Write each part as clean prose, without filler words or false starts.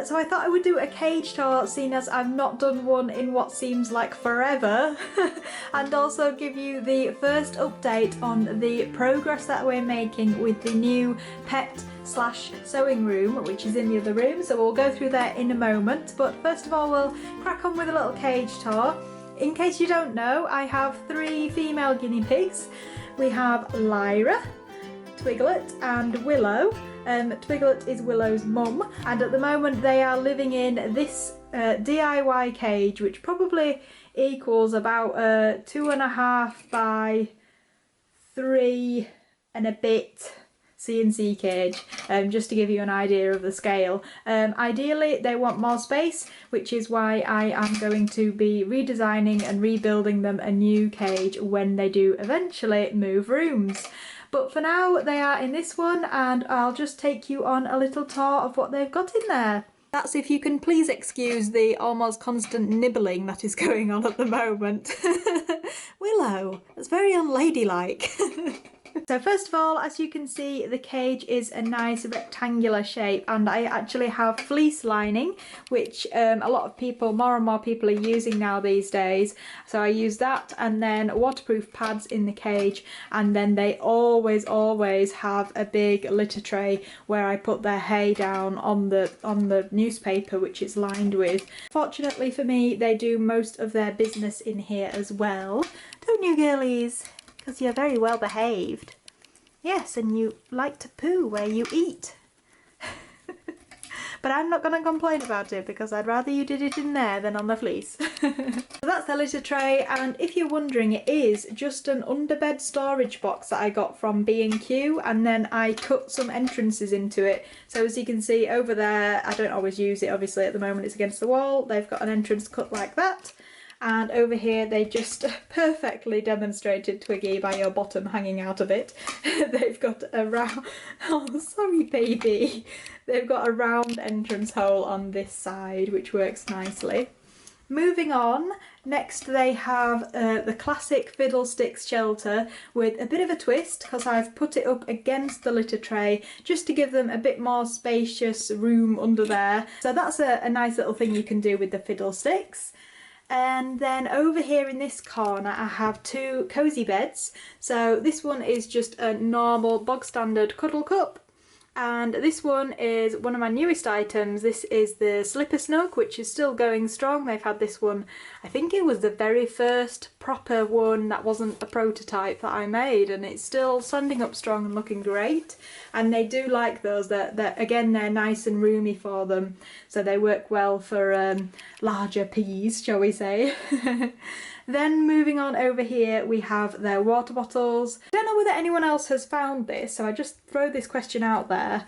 So I thought I would do a cage tour, seeing as I've not done one in what seems like forever, and also give you the first update on the progress that we're making with the new pet/sewing room, which is in the other room. So we'll go through there in a moment, but first of all we'll crack on with a little cage tour. In case you don't know, I have 3 female guinea pigs. We have Lyra, Twiglet and Willow. Twiglet is Willow's mum, and at the moment they are living in this DIY cage, which probably equals about 2.5 by 3 and a bit CNC cage, just to give you an idea of the scale. Ideally they want more space, which is why I am going to be redesigning and rebuilding them a new cage when they do eventually move rooms. But for now they are in this one, and I'll just take you on a little tour of what they've got in there. That's if you can please excuse the almost constant nibbling that is going on at the moment. Willow, that's very unladylike. So first of all, as you can see, the cage is a nice rectangular shape, and I actually have fleece lining, which a lot of people, more and more people are using now these days. So I use that, and then waterproof pads in the cage, and then they always have a big litter tray where I put their hay down on the newspaper, which it's lined with. Fortunately for me, they do most of their business in here as well. Don't you, girlies? Because you're very well behaved. Yes, and you like to poo where you eat. But I'm not going to complain about it, because I'd rather you did it in there than on the fleece. So that's the litter tray, and if you're wondering, it is just an underbed storage box that I got from B&Q, and then I cut some entrances into it. So as you can see over there, I don't always use it, obviously at the moment it's against the wall. They've got an entrance cut like that. And over here they just perfectly demonstrated, Twiggy, by your bottom hanging out of it. They've got a round, oh sorry baby, they've got a round entrance hole on this side, which works nicely. Moving on, next they have the classic fiddlesticks shelter with a bit of a twist, because I've put it up against the litter tray just to give them a bit more spacious room under there. So that's a nice little thing you can do with the fiddlesticks. And then over here in this corner I have 2 cosy beds. So this one is just a normal bog standard cuddle cup, and this one is one of my newest items. This is the Slipper Snug, which is still going strong. They've had this one, I think it was the very first proper one that wasn't a prototype that I made, and it's still standing up strong and looking great. And they do like those, that again they're nice and roomy for them, so they work well for larger peas, shall we say. Then moving on over here we have their water bottles. I don't know whether anyone else has found this, so I just throw this question out there.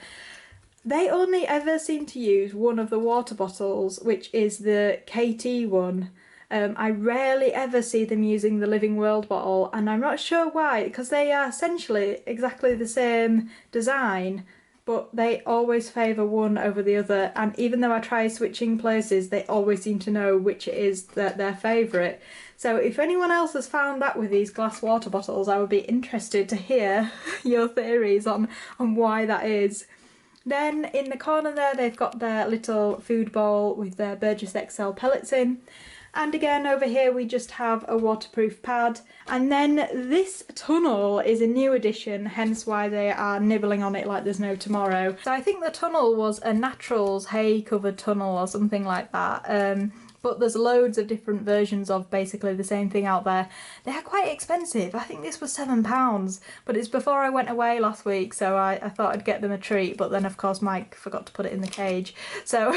They only ever seem to use one of the water bottles, which is the KT one. I rarely ever see them using the Living World bottle, and I'm not sure why, because they are essentially exactly the same design, but they always favour one over the other, and even though I try switching places, they always seem to know which it is their favourite. So if anyone else has found that with these glass water bottles, I would be interested to hear your theories on why that is. Then in the corner there they've got their little food bowl with their Burgess XL pellets in. And again over here we just have a waterproof pad, and then this tunnel is a new addition, hence why they are nibbling on it like there's no tomorrow. So I think the tunnel was a Naturals hay covered tunnel or something like that. But there's loads of different versions of basically the same thing out there. They are quite expensive. I think this was £7, but it's before I went away last week, so I thought I'd get them a treat, but then of course Mike forgot to put it in the cage, so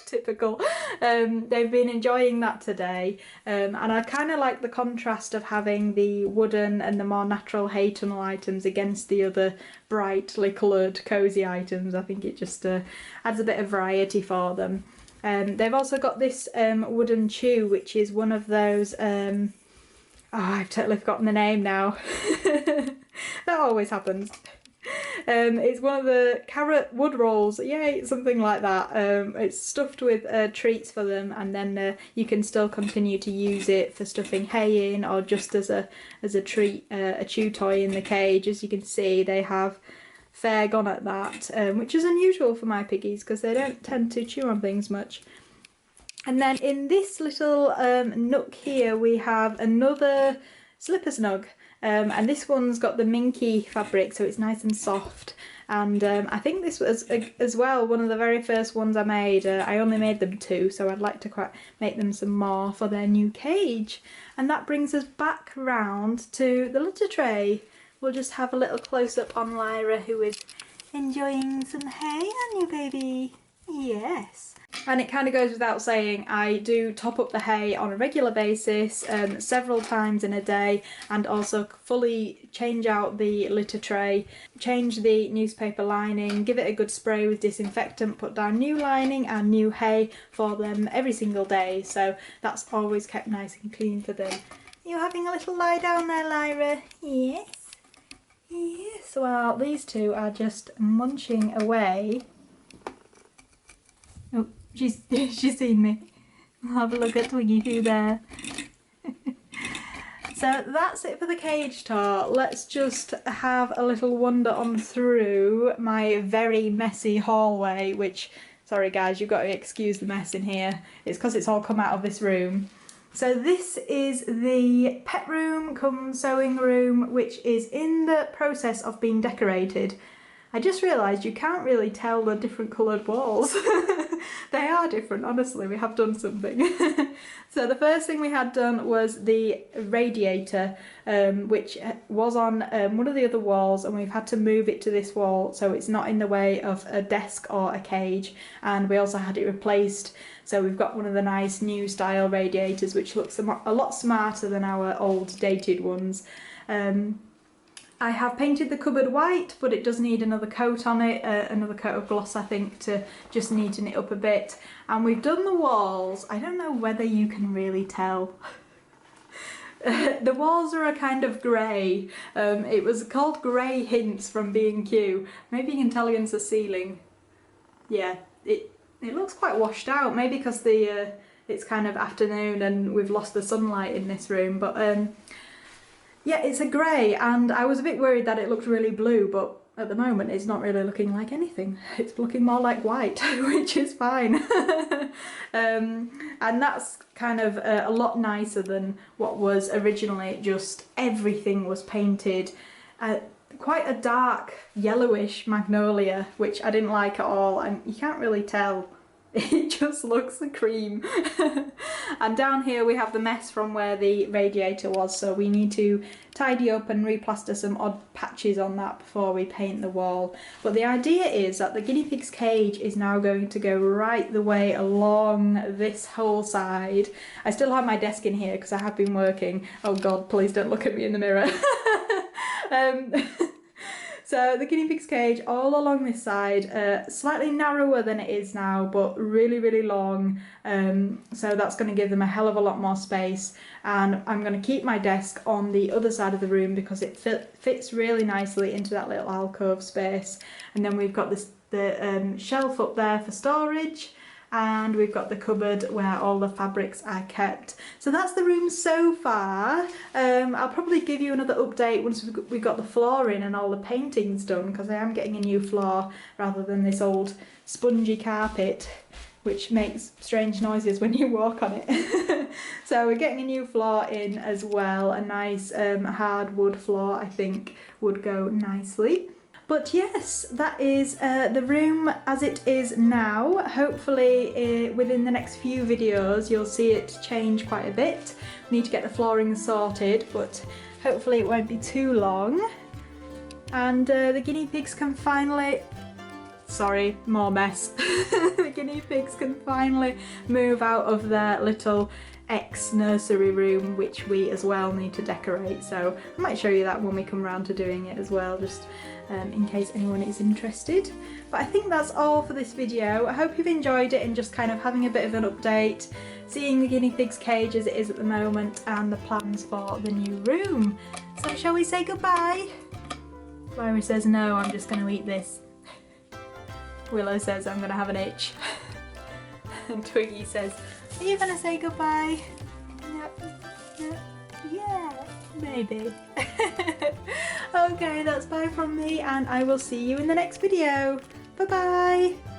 typical. They've been enjoying that today, and I kind of like the contrast of having the wooden and the more natural hay tunnel items against the other brightly coloured cosy items. I think it just adds a bit of variety for them. They've also got this wooden chew, which is one of those, oh, I've totally forgotten the name now. That always happens. It's one of the carrot wood rolls, yay, something like that. It's stuffed with treats for them, and then you can still continue to use it for stuffing hay in, or just as a treat, a chew toy in the cage. As you can see, they have fair gone at that, which is unusual for my piggies because they don't tend to chew on things much. And then in this little nook here we have another slipper snug, and this one's got the minky fabric, so it's nice and soft. And I think this was as well one of the very first ones I made. I only made them 2, so I'd like to make them some more for their new cage. And that brings us back round to the litter tray. We'll just have a little close-up on Lyra, who is enjoying some hay, aren't you, baby? Yes. And it kind of goes without saying, I do top up the hay on a regular basis, several times in a day, and also fully change out the litter tray, change the newspaper lining, give it a good spray with disinfectant, put down new lining and new hay for them every single day, so that's always kept nice and clean for them. Are you having a little lie down there, Lyra? Yes. Yes, well, these two are just munching away. Oh, she's seen me. I'll have a look at Twiggy through there. So that's it for the cage tour. Let's just have a little wander on through my very messy hallway, which, sorry guys, you've got to excuse the mess in here. It's because it's all come out of this room. So this is the pet room cum sewing room, which is in the process of being decorated. I just realised you can't really tell the different coloured walls. They are different, honestly, we have done something. So the first thing we had done was the radiator, which was on one of the other walls, and we've had to move it to this wall so it's not in the way of a desk or a cage. And we also had it replaced, so we've got one of the nice new style radiators which looks a lot smarter than our old dated ones. I have painted the cupboard white, but it does need another coat on it, another coat of gloss I think, to just neaten it up a bit. And we've done the walls. I don't know whether you can really tell. The walls are a kind of grey. It was called Grey Hints from B&Q. Maybe you can tell against the ceiling. Yeah, it looks quite washed out, maybe because it's kind of afternoon and we've lost the sunlight in this room, but yeah, it's a grey, and I was a bit worried that it looked really blue, but at the moment it's not really looking like anything. It's looking more like white, which is fine. And that's kind of a lot nicer than what was originally just everything was painted. Quite a dark yellowish magnolia, which I didn't like at all, and you can't really tell. It just looks a cream. And down here we have the mess from where the radiator was, so we need to tidy up and replaster some odd patches on that before we paint the wall. But the idea is that the guinea pig's cage is now going to go right the way along this whole side. I still have my desk in here because I have been working. Oh god, please don't look at me in the mirror. So the guinea pig's cage all along this side, slightly narrower than it is now, but really, really long. So that's going to give them a hell of a lot more space. And I'm going to keep my desk on the other side of the room because it fits really nicely into that little alcove space. And then we've got the shelf up there for storage. And we've got the cupboard where all the fabrics are kept. So that's the room so far. I'll probably give you another update once we've got the floor in and all the paintings done, because I am getting a new floor rather than this old spongy carpet which makes strange noises when you walk on it. So we're getting a new floor in as well. A nice hardwood floor I think would go nicely. But yes, that is the room as it is now. Hopefully within the next few videos you'll see it change quite a bit. We need to get the flooring sorted, but hopefully it won't be too long. And the guinea pigs can finally... Sorry, more mess. The guinea pigs can finally move out of their little ex-nursery room, which we as well need to decorate. So I might show you that when we come round to doing it as well, just in case anyone is interested. But I think that's all for this video. I hope you've enjoyed it and just kind of having a bit of an update, seeing the guinea pig's cage as it is at the moment and the plans for the new room. So shall we say goodbye? Lyra says no, I'm just going to eat this. Willow says I'm going to have an itch. And Twiggy says, are you going to say goodbye? No. Yeah. Maybe. Okay, that's bye from me, and I will see you in the next video. Bye bye!